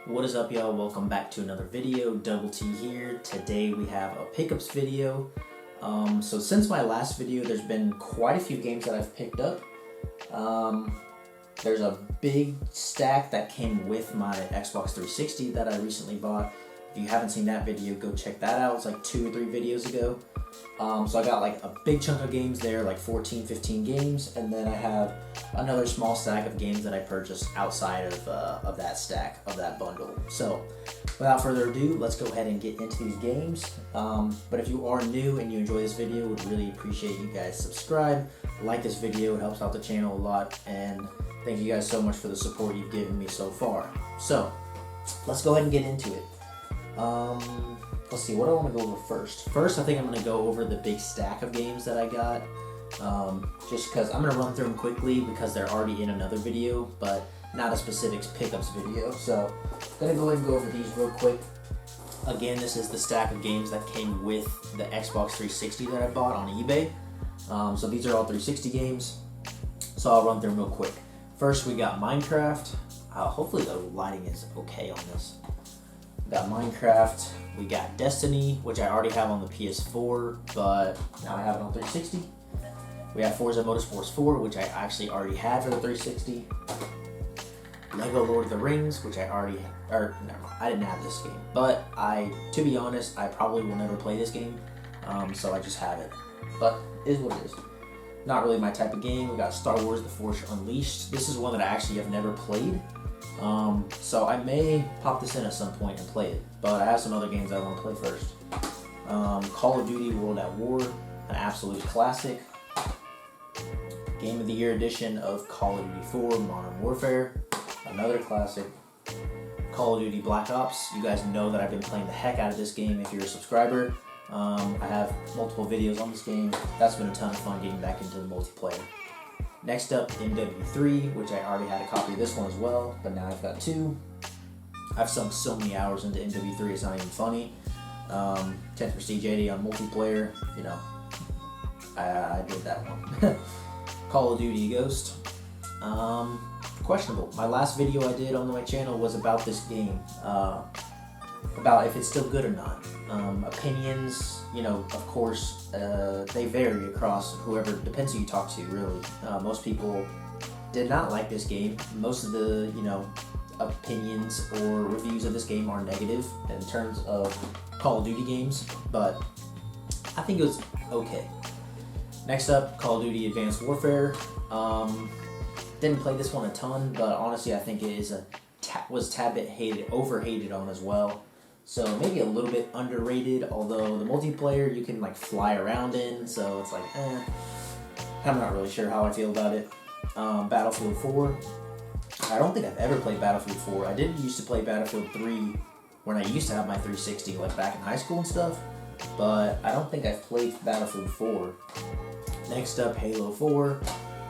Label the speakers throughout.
Speaker 1: What is up, y'all? Welcome back to another video. Double T here. Today we have a pickups video. So since my last video, there's been quite a few games that I've picked up. There's a big stack that came with my Xbox 360 that I recently bought. If you haven't seen that video, go check that out. It's like 2 or 3 videos ago. So I got like a big chunk of games there, like 14, 15 games, and then I have another small stack of games that I purchased outside of that stack, of that bundle. So without further ado, let's go ahead and get into these games. But if you are new and you enjoy this video, would really appreciate you guys subscribe, like this video. It helps out the channel a lot, and thank you guys so much for the support you've given me so far. So let's go ahead and get into it. Let's see, what do I want to go over first? First, I think I'm going to go over the big stack of games that I got. Just because I'm going to run through them quickly because they're already in another video, but not a specific pickups video. So I'm going to go ahead and go over these real quick. Again, this is the stack of games that came with the Xbox 360 that I bought on eBay. So these are all 360 games. So I'll run through them real quick. First, we got Minecraft. Hopefully the lighting is okay on this. We got Minecraft, we got Destiny, which I already have on the PS4, but now I have it on 360. We have Forza Motorsports 4, which I actually already had for the 360. Lego Lord of the Rings, which I already, or never mind, I didn't have this game. But to be honest, I probably will never play this game, so I just have it. But it is what it is. Not really my type of game. We got Star Wars The Force Unleashed. This is one that I actually have never played. So I may pop this in at some point and play it, but I have some other games I want to play first. Call of Duty World at War, an absolute classic. Game of the Year edition of Call of Duty 4 Modern Warfare, another classic. Call of Duty Black Ops, you guys know that I've been playing the heck out of this game if you're a subscriber. I have multiple videos on this game. That's been a ton of fun getting back into the multiplayer. Next up, MW3, which I already had a copy of this one as well, but now I've got 2. I've sunk so many hours into MW3, it's not even funny. 10th Prestige 80 on multiplayer, you know, I did that one. Call of Duty Ghost. Questionable. My last video I did on my channel was about this game, about if it's still good or not. Opinions, you know, of course, they vary across whoever, depends who you talk to, really. Most people did not like this game. Most of the, you know, opinions or reviews of this game are negative in terms of Call of Duty games, but I think it was okay. Next up, Call of Duty Advanced Warfare. Didn't play this one a ton, but honestly, I think it is was a tad bit overhated on as well. So maybe a little bit underrated, although the multiplayer you can like fly around in, so it's like, I'm not really sure how I feel about it. Battlefield 4. I don't think I've ever played Battlefield 4. I did used to play Battlefield 3 when I used to have my 360, like back in high school and stuff, but I don't think I've played Battlefield 4. Next up, Halo 4.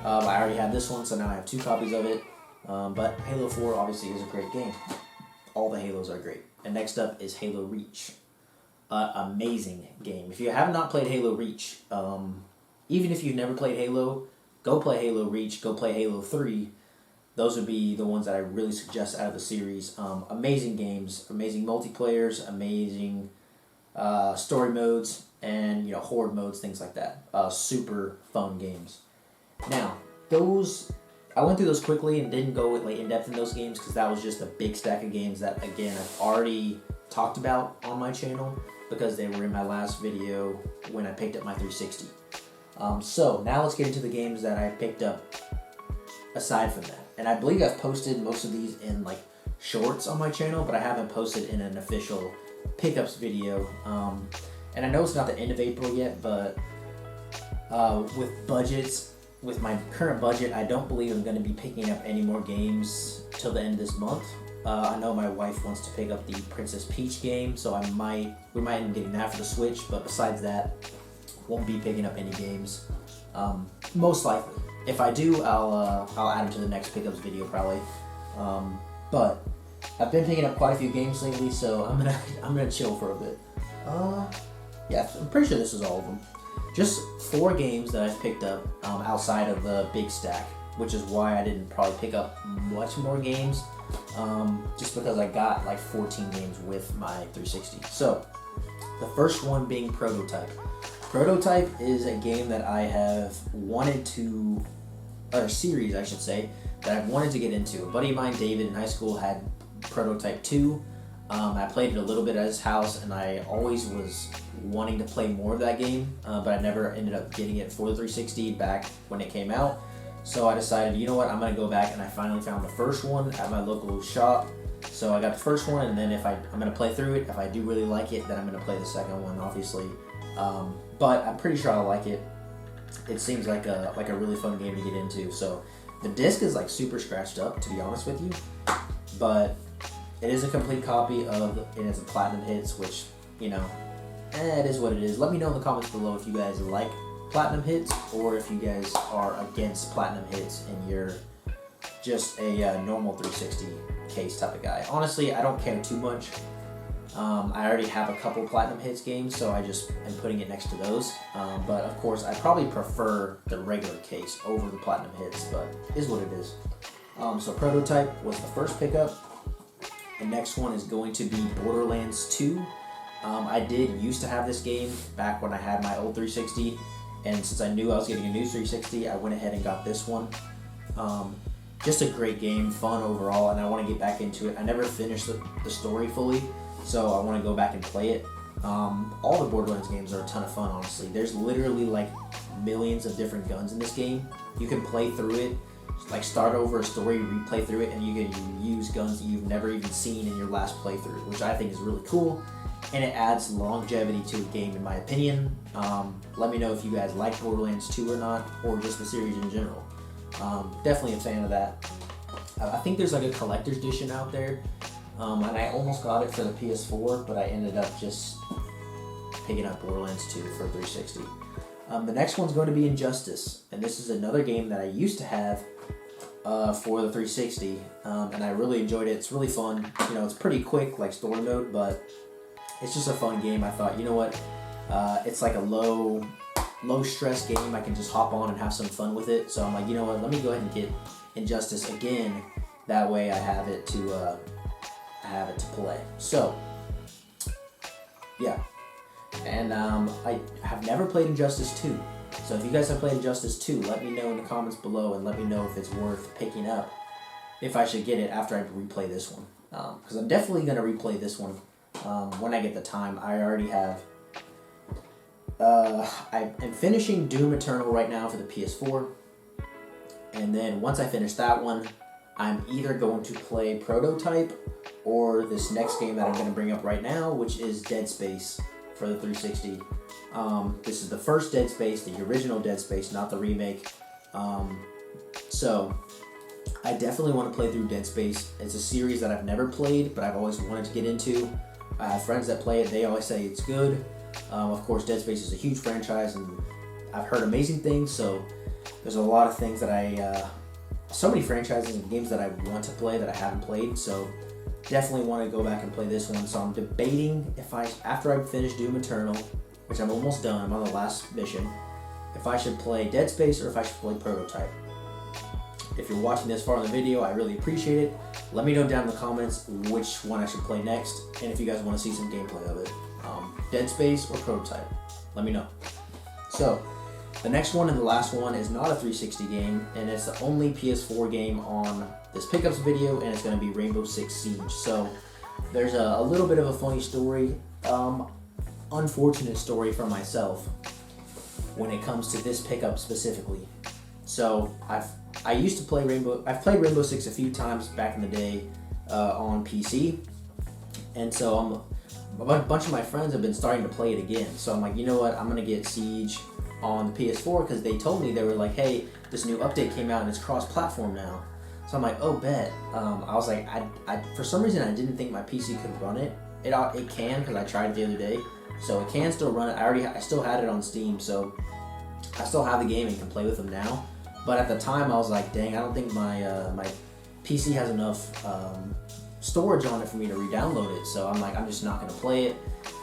Speaker 1: I already have this one, so now I have 2 copies of it, but Halo 4 obviously is a great game. All the Halos are great. And next up is Halo Reach. Amazing game. If you have not played Halo Reach, even if you've never played Halo, go play Halo Reach, go play Halo 3. Those would be the ones that I really suggest out of the series. Amazing games, amazing multiplayers, amazing story modes, and you know, horde modes, things like that. Super fun games. Now, I went through those quickly and didn't go like in depth in those games because that was just a big stack of games that, again, I've already talked about on my channel because they were in my last video when I picked up my 360. So now let's get into the games that I picked up aside from that. And I believe I've posted most of these in like shorts on my channel, but I haven't posted in an official pickups video. And I know it's not the end of April yet, but with my current budget, I don't believe I'm going to be picking up any more games till the end of this month. I know my wife wants to pick up the Princess Peach game, so we might end up getting that for the Switch, but besides that, won't be picking up any games, most likely. If I do, I'll add them to the next pickups video probably. But I've been picking up quite a few games lately, so I'm gonna chill for a bit. Yeah, I'm pretty sure this is all of them. Just 4 games that I've picked up outside of the big stack, which is why I didn't probably pick up much more games. just because I got like 14 games with my 360. So the first one being Prototype. Prototype is a game that I have wanted to, or a series I should say, that I've wanted to get into. A buddy of mine, David, in high school had Prototype 2. I played it a little bit at his house, and I always was wanting to play more of that game, but I never ended up getting it for the 360 back when it came out. So I decided, you know what, I'm going to go back, and I finally found the first one at my local shop. So I got the first one, and then I'm going to play through it. If I do really like it, then I'm going to play the second one, obviously. But I'm pretty sure I'll like it. It seems like a really fun game to get into. So the disc is like super scratched up, to be honest with you, but it is a complete copy of it. Has a platinum hits, which, you know, it is what it is. Let me know in the comments below if you guys like platinum hits or if you guys are against platinum hits and you're just a normal 360 case type of guy. Honestly, I don't care too much. I already have a couple platinum hits games, so I just am putting it next to those. But of course, I probably prefer the regular case over the platinum hits, but it is what it is. So Prototype was the first pickup. The next one is going to be Borderlands 2. I did used to have this game back when I had my old 360, and since I knew I was getting a new 360, I went ahead and got this one. Just a great game, fun overall, and I want to get back into it. I never finished the story fully, so I want to go back and play it. All the Borderlands games are a ton of fun, honestly. There's literally like millions of different guns in this game. You can play through it, like start over a story, replay through it, and you can use guns that you've never even seen in your last playthrough, which I think is really cool, and it adds longevity to a game in my opinion. Let me know if you guys like Borderlands 2 or not, or just the series in general. Definitely a fan of that. I think there's like a collector's edition out there, and I almost got it for the PS4, but I ended up just picking up Borderlands 2 for 360. The next one's going to be Injustice, and this is another game that I used to have for the 360, and I really enjoyed it. It's really fun. You know, it's pretty quick, like story mode, but it's just a fun game. I thought, you know what, it's like a low stress game. I can just hop on and have some fun with it. So I'm like, you know what, let me go ahead and get Injustice again. That way I have it to play. So yeah, and I have never played Injustice 2. So if you guys have played Injustice 2, let me know in the comments below, and let me know if it's worth picking up, if I should get it after I replay this one. Because I'm definitely going to replay this one when I get the time. I already have... I am finishing Doom Eternal right now for the PS4. And then once I finish that one, I'm either going to play Prototype or this next game that I'm going to bring up right now, which is Dead Space for the 360. This is the first Dead Space, the original Dead Space, not the remake. So I definitely want to play through Dead Space. It's a series that I've never played, but I've always wanted to get into. I have friends that play it. They always say it's good. Of course, Dead Space is a huge franchise, and I've heard amazing things, so there's a lot of things that so many franchises and games that I want to play that I haven't played, so definitely want to go back and play this one. So I'm debating if after I finish Doom Eternal, which I'm almost done, I'm on the last mission, if I should play Dead Space or if I should play Prototype. If you're watching this far in the video, I really appreciate it. Let me know down in the comments which one I should play next, and if you guys want to see some gameplay of it. Dead Space or Prototype, let me know. So the next one and the last one is not a 360 game, and it's the only PS4 game on this pickups video, and it's going to be Rainbow Six Siege. So there's a little bit of a funny story, unfortunate story for myself when it comes to this pickup specifically. So I used to play I've played Rainbow Six a few times back in the day on PC, and so a bunch of my friends have been starting to play it again. So I'm like, you know what, I'm gonna get Siege on the PS4 because they told me, they were like, hey, this new update came out and it's cross-platform now. So I'm like, oh, bet. I was like, I for some reason I didn't think my PC could run it. It can, because I tried it the other day, so it can still run it. I still had it on Steam, so I still have the game and can play with them now. But at the time I was like, dang, I don't think my PC has enough storage on it for me to re-download it. So I'm like, I'm just not going to play it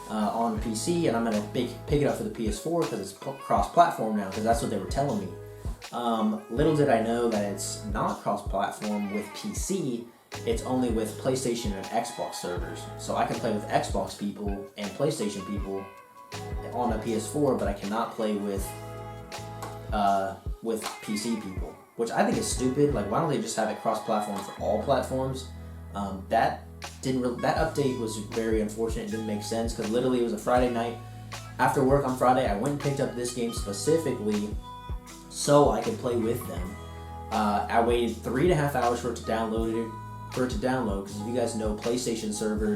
Speaker 1: on PC, and I'm going to pick it up for the PS4 because it's cross-platform now, because that's what they were telling me. Little did I know that it's not cross-platform with PC, it's only with PlayStation and Xbox servers. So I can play with Xbox people and PlayStation people on a PS4, but I cannot play with PC people, which I think is stupid. Like, why don't they just have it cross-platform for all platforms? That update was very unfortunate. It didn't make sense because literally it was a Friday night. After work on Friday, I went and picked up this game specifically so I could play with them. I waited 3.5 hours for it to download. Because if you guys know, PlayStation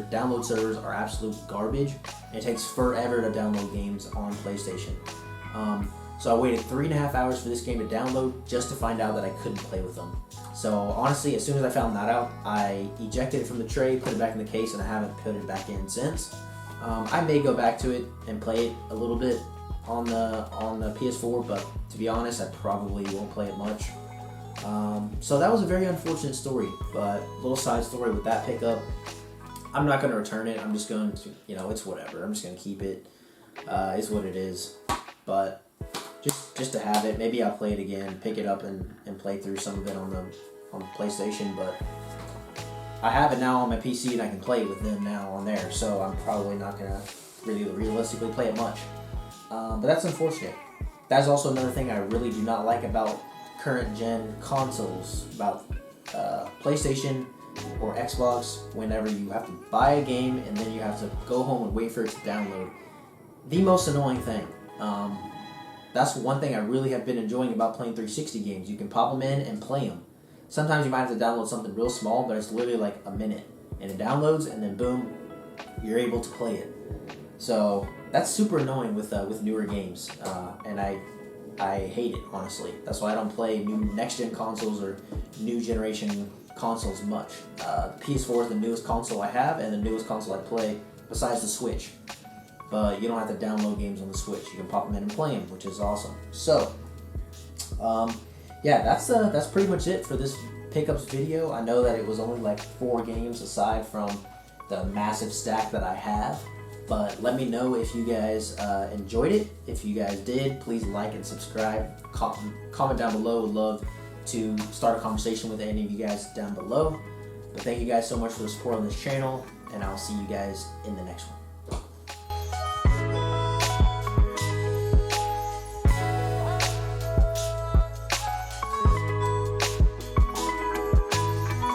Speaker 1: download servers are absolute garbage. And it takes forever to download games on PlayStation. So I waited 3.5 hours for this game to download just to find out that I couldn't play with them. So honestly, as soon as I found that out, I ejected it from the tray, put it back in the case, and I haven't put it back in since. I may go back to it and play it a little bit on the PS4, but to be honest, I probably won't play it much. So that was a very unfortunate story, but a little side story with that pickup. I'm not going to return it. I'm just going to, it's whatever. I'm just going to keep it. It's what it is. But just to have it, maybe I'll play it again, pick it up and play through some of it on the PlayStation. But I have it now on my PC and I can play it with them now on there. So I'm probably not going to really realistically play it much. But that's unfortunate. That's also another thing I really do not like about current gen consoles, about PlayStation or Xbox. Whenever you have to buy a game and then you have to go home and wait for it to download, the most annoying thing. That's one thing I really have been enjoying about playing 360 games. You can pop them in and play them. Sometimes you might have to download something real small, but it's literally like a minute, and it downloads, and then boom, you're able to play it. So that's super annoying with newer games, and I hate it, honestly. That's why I don't play new next-gen consoles or new generation consoles much. The PS4 is the newest console I have and the newest console I play besides the Switch. But you don't have to download games on the Switch. You can pop them in and play them, which is awesome. So, yeah, that's pretty much it for this pickups video. I know that it was only like 4 games aside from the massive stack that I have. But let me know if you guys enjoyed it. If you guys did, please like and subscribe. Comment down below. Would love to start a conversation with any of you guys down below. But thank you guys so much for the support on this channel, and I'll see you guys in the next one.